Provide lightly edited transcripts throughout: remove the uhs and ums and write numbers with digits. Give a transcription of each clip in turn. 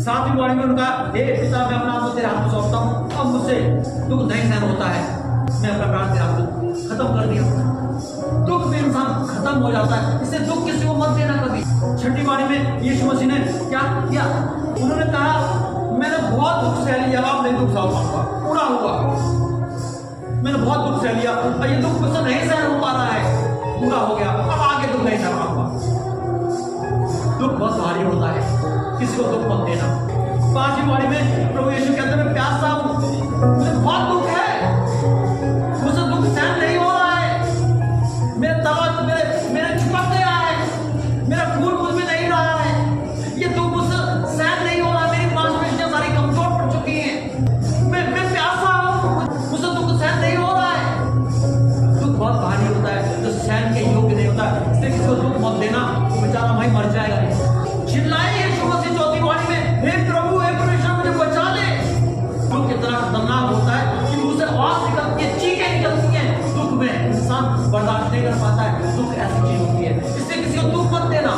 सातवीं वाणी में उनका, हे पिता मैं अपना आत्मा तेरे हाथ में सौंपता हूँ, अब मुझसे दुख नहीं सहन होता है, मैं अपना प्राण तेरे हाथ में खत्म कर दिया। दुख में इंसान खत्म हो जाता है, इससे दुख किसी को मत देना कभी। छठी वाणी में यीशु मसीह ने क्या किया? उन्होंने कहा मैंने बहुत दुख सह लिया, अब नहीं दुख सह पाऊंगा, पूरा हुआ, मैंने बहुत दुख सह लिया और ये दुख मुझसे नहीं सहन हो पा रहा है, पूरा हो गया, अब आगे दुख नहीं सह पाऊंगा। दुख बहुत भारी होता है, किसी को दुख मत देना। पांचवी वाणी में प्रभु यीशु कहते हैं मैं प्यासा हूं, मुझे बहुत दुख है, मुझसे दुख सहन नहीं हो रहा है, मेरे तवा मेरे चिपक गया है, मेरा खून मुझ में नहीं रहा है, ये दुख मुझसे सहन नहीं हो रहा, मेरी मांसपेशियां सारी कमजोर पड़ चुकी हैं, मैं प्यासा हूं, मुझसे दुख सहन नहीं हो रहा है। दुख बहुत भारी होता है, जो सहन के योग्य नहीं होता, इसलिए किसी को दुख मत देना, वो बेचारा वहीं मर जाएगा। चिल्लाए यीशु मसीह चौथी वाणी में, हे प्रभु हे परमेश्वर मुझे बचा ले। दुख इतना खतरनाक होता है कि उसे आवाज निकलती है, चीखें निकलती हैं, दुख में इंसान बर्दाश्त नहीं कर पाता है। दुख ऐसी चीज होती है, इसलिए किसी को दुख मत देना।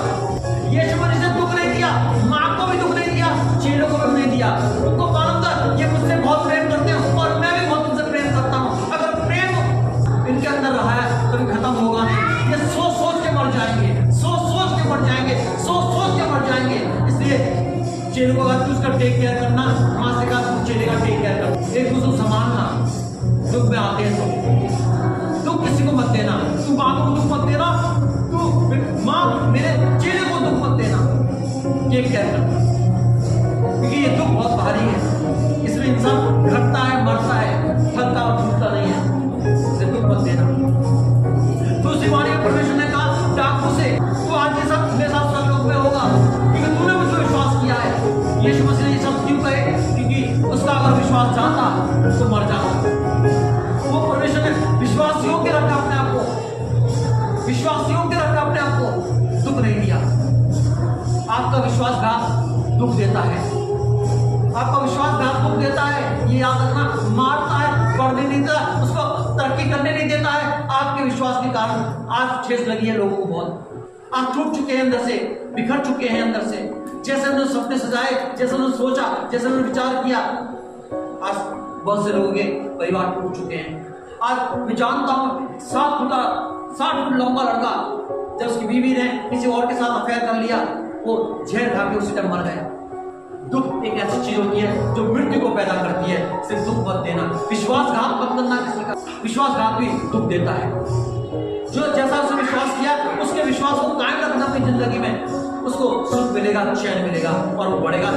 यीशु मसीह ने दुख नहीं दिया, माँ को भी दुख नहीं दिया, चेलों को भी नहीं दिया, उनको मालूम था ये मुझसे बहुत प्रेम करते हैं और मैं भी बहुत उनसे प्रेम करता हूँ। अगर प्रेम इनके अंदर रहा है कभी खत्म होगा नहीं, ये सोच सोच के मर जाएंगे, सोच सोच के मर जाएंगे, सोच सोच के मर जाएंगे। इसलिए चेलों को अगर उसका टेक केयर करना, माँ से कहा चेले का टेक केयर कर, एक दूसरे को संभालना, दुख में आते हैं तो दुख किसी को मत देना, तू माँ को दुख मत देना, तू माँ मेरे चेले को दुख मत देना, टेक केयर करना, क्योंकि ये दुख बहुत भारी है, इसमें इंसान घटता है, मरता है, थकता और टूटता नहीं है, इसे दुख मत देना। दूसरी वाणी में परमेश्वर ने कहा डाकू से, तू आज ये सब मेरे साथ स्वर्गलोक में होगा, क्योंकि तूने मुझ पर विश्वास किया है। यीशु मसीह ने ये सब क्यों कहे? क्योंकि उसका अगर विश्वास जाता तो मर जाता। वो परमेश्वर ने विश्वास योग्य रखा अपने आप को, विश्वास योग्य रखा अपने आप को, दुख नहीं दिया। आपका विश्वासघात दुख देता है, आपका विश्वासघात दुख देता है, ये याद रखना, मारता है, बढ़ने नहीं देता, उसको तरक्की करने नहीं देता है। आपके विश्वास के कारण आज ठेस लगी है लोगों को बहुत, आप टूट चुके हैं अंदर से, बिखर चुके हैं अंदर से, जैसे उन्होंने सपने सजाए, जैसे उन्होंने सोचा, जैसे उन्होंने विचार किया, आज बहुत से लोगों के परिवार टूट चुके हैं। आज मैं जानता हूँ 60 फुट लंबा लड़का, जब उसकी बीवी ने किसी और के साथ अफेयर कर लिया, वो जहर खा के उसी टाइम मर गया। दुख एक ऐसी चीज होती है जो मृत्यु को पैदा करती है, सिर्फ दुख मत देना। विश्वासघात मत करना किसी का, विश्वासघात भी दुख देता है। जो जैसा उसने विश्वास किया, उसके विश्वास को कायम रखना अपनी जिंदगी में, उसको सुख मिलेगा, चैन मिलेगा और वो बढ़ेगा।